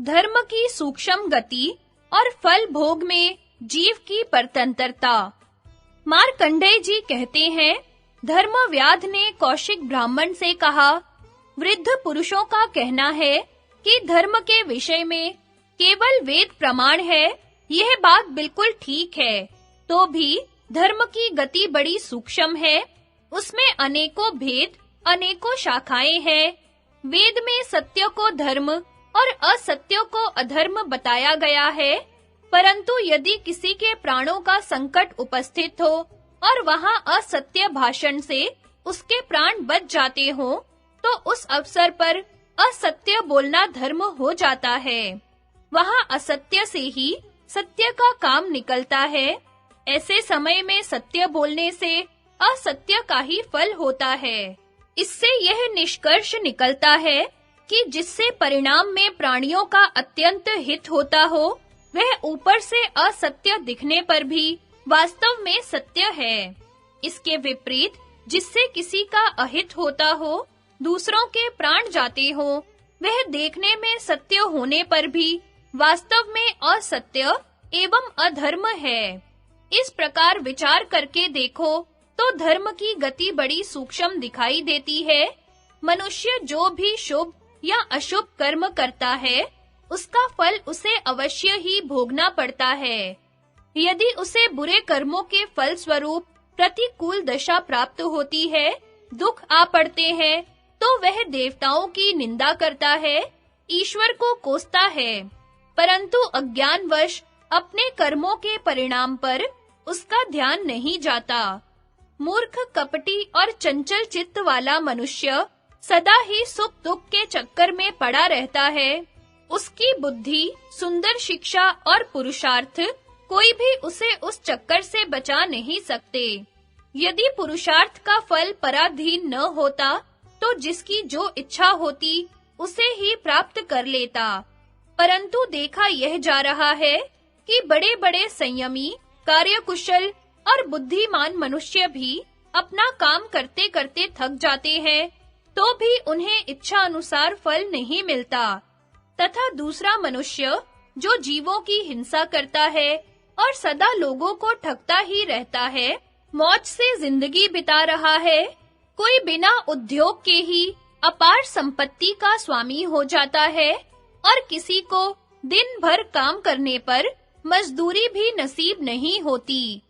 धर्म की सूक्ष्म गति और फल भोग में जीव की परतंत्रता। मार्कंडेय जी कहते हैं, धर्मव्याध ने कौशिक ब्राह्मण से कहा, वृद्ध पुरुषों का कहना है कि धर्म के विषय में केवल वेद प्रमाण है। यह बात बिल्कुल ठीक है, तो भी धर्म की गति बड़ी सूक्ष्म है। उसमें अनेकों भेद, अनेकों शाखाएं हैं। वेद में सत्य को धर्म और असत्य को अधर्म बताया गया है, परंतु यदि किसी के प्राणों का संकट उपस्थित हो और वहां असत्य भाषण से उसके प्राण बच जाते हो, तो उस अवसर पर असत्य बोलना धर्म हो जाता है। वहां असत्य से ही सत्य का काम निकलता है। ऐसे समय में सत्य बोलने से असत्य का ही फल होता है। इससे यह निष्कर्ष निकलता है कि जिससे परिणाम में प्राणियों का अत्यंत हित होता हो, वह ऊपर से असत्य दिखने पर भी वास्तव में सत्य है। इसके विपरीत जिससे किसी का अहित होता हो, दूसरों के प्राण जाते हो, वह देखने में सत्य होने पर भी वास्तव में असत्य एवं अधर्म है। इस प्रकार विचार करके देखो तो धर्म की गति बड़ी सूक्ष्म दिखाई देती है। मनुष्य जो भी शुभ या अशुभ कर्म करता है, उसका फल उसे अवश्य ही भोगना पड़ता है। यदि उसे बुरे कर्मों के फल स्वरूप प्रतिकूल दशा प्राप्त होती है, दुख आ पड़ते हैं, तो वह देवताओं की निंदा करता है, ईश्वर को कोसता है, परंतु अज्ञानवश अपने कर्मों के परिणाम पर उसका ध्यान नहीं जाता। मूर्ख, कपटी और चंचल चित्त वाला मनुष्य सदा ही सुख दुख के चक्कर में पड़ा रहता है। उसकी बुद्धि, सुंदर शिक्षा और पुरुषार्थ कोई भी उसे उस चक्कर से बचा नहीं सकते। यदि पुरुषार्थ का फल पराधीन न होता, तो जिसकी जो इच्छा होती उसे ही प्राप्त कर लेता। परंतु देखा यह जा रहा है कि बड़े-बड़े संयमी, कार्यकुशल और बुद्धिमान मनुष्य भी अपना काम करते-करते थक जाते हैं, तो भी उन्हें इच्छा अनुसार फल नहीं मिलता। तथा दूसरा मनुष्य जो जीवों की हिंसा करता है और सदा लोगों को ठगता ही रहता है, मौज से जिंदगी बिता रहा है, कोई बिना उद्योग के ही अपार संपत्ति का स्वामी हो जाता है और किसी को दिन भर काम करने पर मजदूरी भी नसीब नहीं होती।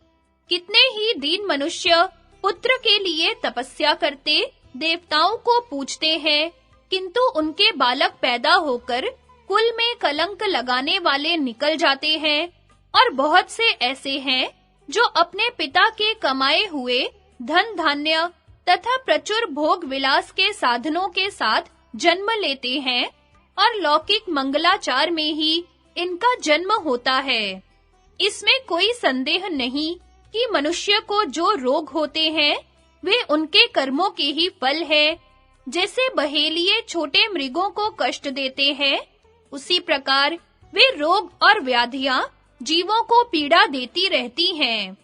कितने ही दीन मनुष्य पुत्र के लिए तपस्या करते, देवताओं को पूजते हैं, किंतु उनके बालक पैदा होकर कुल में कलंक लगाने वाले निकल जाते हैं। और बहुत से ऐसे हैं जो अपने पिता के कमाए हुए धन धान्य तथा प्रचुर भोग विलास के साधनों के साथ जन्म लेते हैं और लौकिक मंगलाचार में ही इनका जन्म होता है। इसमें कोई संदेह नहीं कि मनुष्य को जो रोग होते हैं, वे उनके कर्मों के ही फल है। जैसे बहेलिए छोटे मृगों को कष्ट देते हैं, उसी प्रकार वे रोग और व्याधियां जीवों को पीड़ा देती रहती हैं।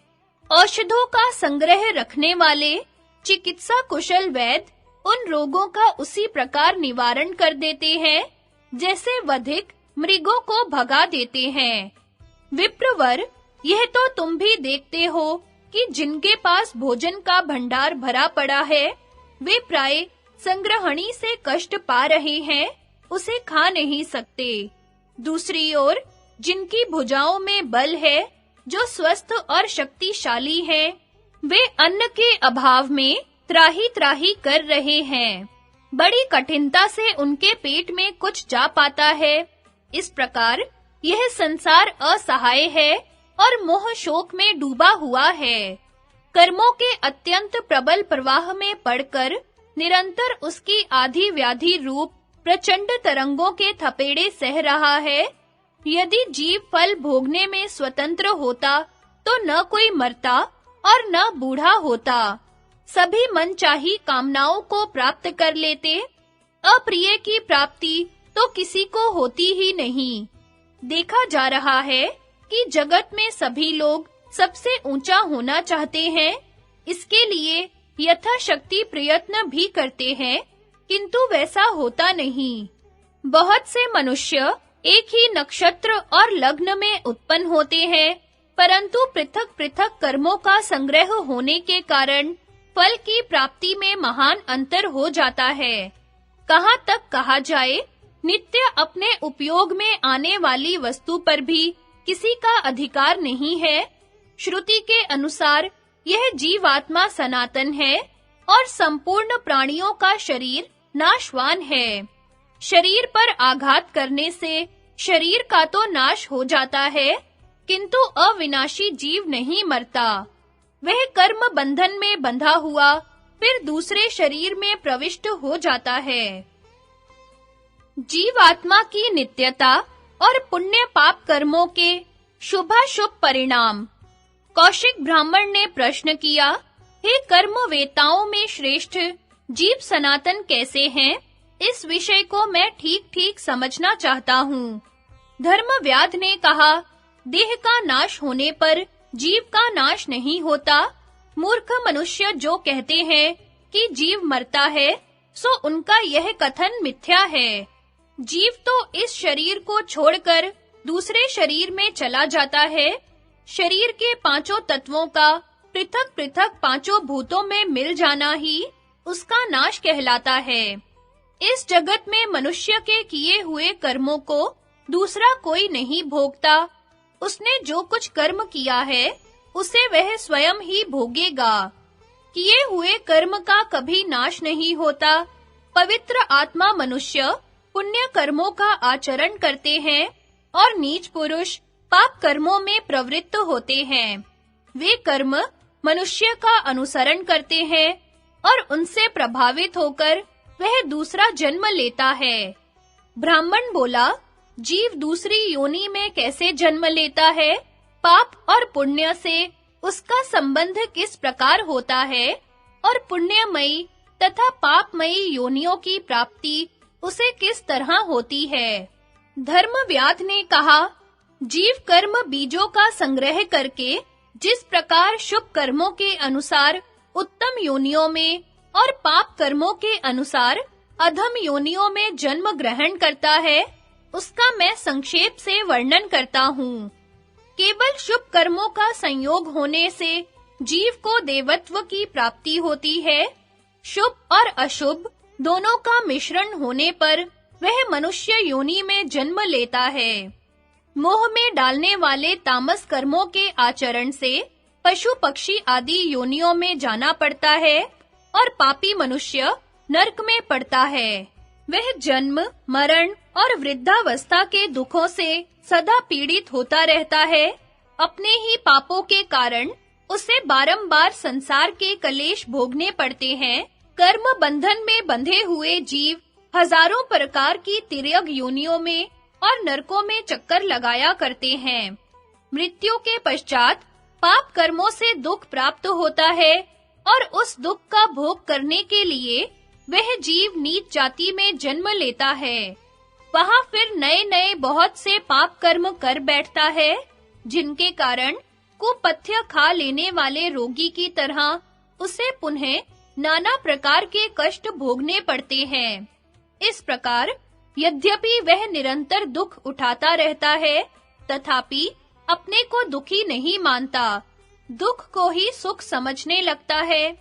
औषधों का संग्रह रखने वाले चिकित्सा कुशल वैद्य उन रोगों का उसी प्रकार निवारण कर देते हैं, जैसे वधिक मृगों को भगा देते हैं। विप्रवर, यह तो तुम भी देखते हो कि जिनके पास भोजन का भंडार भरा पड़ा है, वे प्राय संग्रहणी से कष्ट पा रहे हैं, उसे खा नहीं सकते। दूसरी ओर जिनकी भुजाओं में बल है, जो स्वस्थ और शक्तिशाली हैं, वे अन्न के अभाव में त्राही-त्राही कर रहे हैं। बड़ी कठिनता से उनके पेट में कुछ जा पाता है। इस प्रकार यह संसार असहाय है और मोह शोक में डूबा हुआ है। कर्मों के अत्यंत प्रबल प्रवाह में पड़कर निरंतर उसकी आधी व्याधि रूप प्रचंड तरंगों के थपेड़े सह रहा है। यदि जीव फल भोगने में स्वतंत्र होता, तो न कोई मरता और न बूढ़ा होता। सभी मनचाही कामनाओं को प्राप्त कर लेते। अप्रिय की प्राप्ति तो किसी को होती ही नहीं। देखा जा रहा है कि जगत में सभी लोग सबसे ऊंचा होना चाहते हैं। इसके लिए यथाशक्ति प्रयत्न भी करते हैं, किंतु वैसा होता नहीं। बहुत से मनुष्य एक ही नक्षत्र और लग्न में उत्पन्न होते हैं, परंतु पृथक-पृथक कर्मों का संग्रह होने के कारण फल की प्राप्ति में महान अंतर हो जाता है। कहाँ तक कहा जाए, नित्य अपने उपयोग में आने वाली वस्तु पर भी किसी का अधिकार नहीं है। श्रुति के अनुसार यह जीवात्मा सनातन है और संपूर्ण प्राणियों का शरीर नाशवान है। शरीर पर आघात करने से शरीर का तो नाश हो जाता है, किंतु अविनाशी जीव नहीं मरता। वह कर्म बंधन में बंधा हुआ फिर दूसरे शरीर में प्रविष्ट हो जाता है। जीवात्मा की नित्यता और पुण्य पाप कर्मों के शुभाशुभ परिणाम। कौशिक ब्राह्मण ने प्रश्न किया, हे कर्मवेताओं में श्रेष्ठ, जीव सनातन कैसे हैं? इस विषय को मैं ठीक-ठीक समझना चाहता हूँ। धर्मव्याध ने कहा, देह का नाश होने पर जीव का नाश नहीं होता। मूर्ख मनुष्य जो कहते हैं कि जीव मरता है, सो उनका यह कथन मिथ्या है। जीव तो इस शरीर को छोड़कर दूसरे शरीर में चला जाता है। शरीर के पांचों तत्वों का पृथक-पृथक पांचों भूतों में मिल जाना ही उसका नाश कहलाता है। इस जगत में मनुष्य के किए हुए कर्मों को दूसरा कोई नहीं भोगता। उसने जो कुछ कर्म किया है, उसे वह स्वयं ही भोगेगा। किए हुए कर्म का कभी नाश नहीं होता। पवित्र आत्मा मनुष्य पुण्य कर्मों का आचरण करते हैं और नीच पुरुष पाप कर्मों में प्रवृत्त होते हैं। वे कर्म मनुष्य का अनुसरण करते हैं और उनसे प्रभावित होकर वह दूसरा जन्म लेता है। ब्राह्मण बोला, जीव दूसरी योनि में कैसे जन्म लेता है? पाप और पुण्य से उसका संबंध किस प्रकार होता है? और पुण्यमयी तथा पापमयी योनियों की प्राप्ति उसे किस तरह होती है? धर्मव्याध ने कहा, जीव कर्म बीजों का संग्रह करके जिस प्रकार शुभ कर्मों के अनुसार उत्तम योनियों में और पाप कर्मों के अनुसार अधम योनियों में जन्म ग्रहण करता है, उसका मैं संक्षेप से वर्णन करता हूँ। केवल शुभ कर्मों का संयोग होने से जीव को देवत्व की प्राप्ति होती है। शुभ और अशुभ दोनों का मिश्रण होने पर वह मनुष्य योनि में जन्म लेता है। मोह में डालने वाले तामस कर्मों के आचरण से पशु पक्षी आदि योनियों में जाना पड़ता है और पापी मनुष्य नरक में पड़ता है। वह जन्म, मरण और वृद्धावस्था के दुखों से सदा पीड़ित होता रहता है। अपने ही पापों के कारण उसे बारंबार संसार के कलेश भोगने पड़ते हैं। कर्म बंधन में बंधे हुए जीव हजारों प्रकार की तिर्यक योनियों में और नरकों में चक्कर लगाया करते हैं। मृत्यु के पश्चात पाप कर्मों से दुख प्राप्त होता है और उस दुख का भोग करने के लिए वह जीव नीच जाति में जन्म लेता है। वहां फिर नए-नए बहुत से पाप कर्म कर बैठता है, जिनके कारण कुपथ्य खा लेने वाले रोगी की तरह उसे पुनः नाना प्रकार के कष्ट भोगने पड़ते हैं। इस प्रकार यद्यपि वह निरंतर दुख उठाता रहता है, तथापि अपने को दुखी नहीं मानता, दुख को ही सुख समझने लगता है।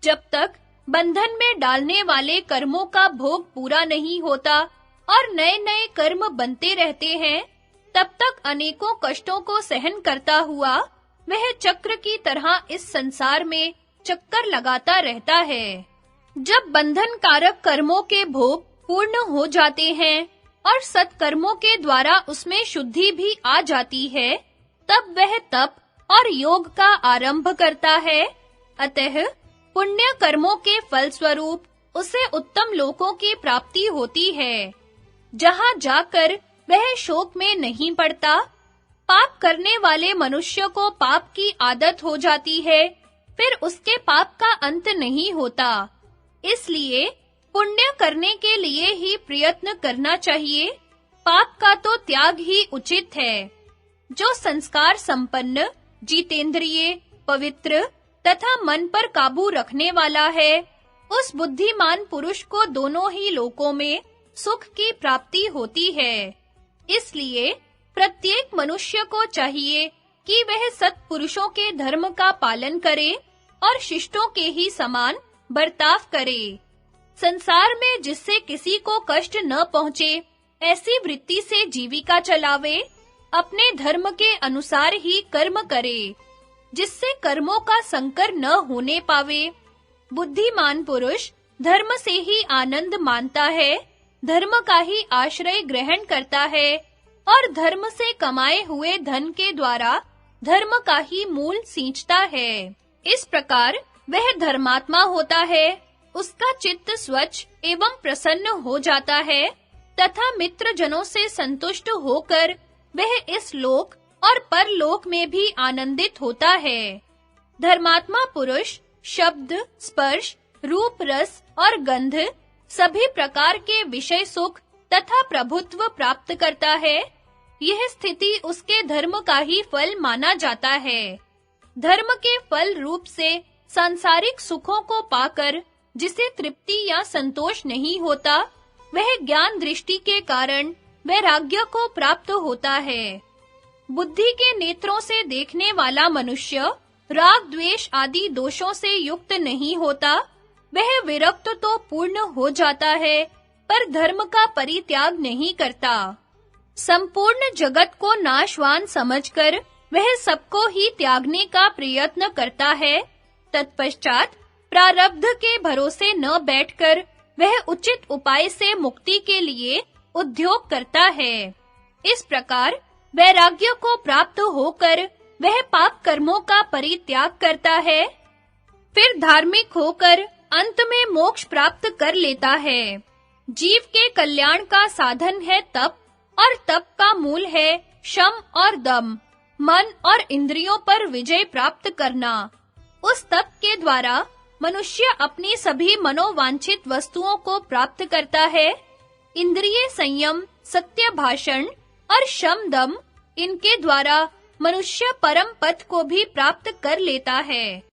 जब तक बंधन में डालने वाले कर्मों का भोग पूरा नहीं होता और नए-नए कर्म बनते रहते हैं, तब तक अनेकों कष्टों को सहन करता हुआ वह चक्र की तरह इस संसार में चक्कर लगाता रहता है। जब बंधन कारक कर्मों के भोग पूर्ण हो जाते हैं और सत्कर्मों के द्वारा उसमें शुद्धि भी आ जाती है, तब वह तप और योग का आरंभ करता है। अतः पुण्य कर्मों के फल स्वरूप उसे उत्तम लोकों की प्राप्ति होती है, जहां जाकर वह शोक में नहीं पड़ता। पाप करने वाले मनुष्य को पाप की आदत हो जाती है, फिर उसके पाप का अंत नहीं होता। इसलिए पुण्य करने के लिए ही प्रयत्न करना चाहिए। पाप का तो त्याग ही उचित है। जो संस्कार संपन्न, जितेंद्रिय, पवित्र तथा मन पर काबू रखने वाला है, उस बुद्धिमान पुरुष को दोनों ही लोकों में सुख की प्राप्ति होती है। इसलिए प्रत्येक मनुष्य को चाहिए कि वह सत्पुरुषों के धर्म का पालन करे और शिष्टों के ही समान बर्ताव करे। संसार में जिससे किसी को कष्ट न पहुंचे, ऐसी वृत्ति से जीविका चलावे, अपने धर्म के अनुसार ही कर्म करे, जिससे कर्मों का संकर न होने पावे। बुद्धिमान पुरुष धर्म से ही आनंद मानता है, धर्म का ही आश्रय ग्रहण करता है और धर्म से कमाए हुए धन के द्वारा धर्म का ही मूल सींचता है। इस प्रकार वह धर्मात्मा होता है, उसका चित्त स्वच्छ एवं प्रसन्न हो जाता है तथा मित्र जनों से संतुष्ट होकर वह इस लोक और परलोक में भी आनंदित होता है। धर्मात्मा पुरुष शब्द, स्पर्श, रूप, रस और गंध सभी प्रकार के विषय सुख तथा प्रभुत्व प्राप्त करता है। यह स्थिति उसके धर्म का ही फल माना जाता है। धर्म के फल रूप से सांसारिक सुखों को पाकर जिसे तृप्ति या संतोष नहीं होता, वह ज्ञान दृष्टि के कारण वैराग्य को प्राप्त होता है। बुद्धि के नेत्रों से देखने वाला मनुष्य राग, द्वेष आदि दोषों से युक्त नहीं होता। वह विरक्त तो पूर्ण हो जाता है, पर धर्म का परित्याग नहीं करता। संपूर्ण जगत को नाशवान समझकर वह सबको ही त्यागने का प्रयत्न करता है। तत्पश्चात प्रारब्ध के भरोसे न बैठकर वह उचित उपाय से मुक्ति के लिए उद्योग करता है। इस प्रकार वैराग्य को प्राप्त होकर वह पाप कर्मों का परित्याग करता है, फिर धार्मिक होकर अंत में मोक्ष प्राप्त कर लेता है। जीव के कल्याण का साधन है तप, और तप का मूल है शम और दम, मन और इंद्रियों पर विजय प्राप्त करना। उस तप के द्वारा मनुष्य अपनी सभी मनोवांछित वस्तुओं को प्राप्त करता है। इंद्रिय संयम, सत्य भाषण और शम दम, इनके द्वारा मनुष्य परम पथ को भी प्राप्त कर लेता है।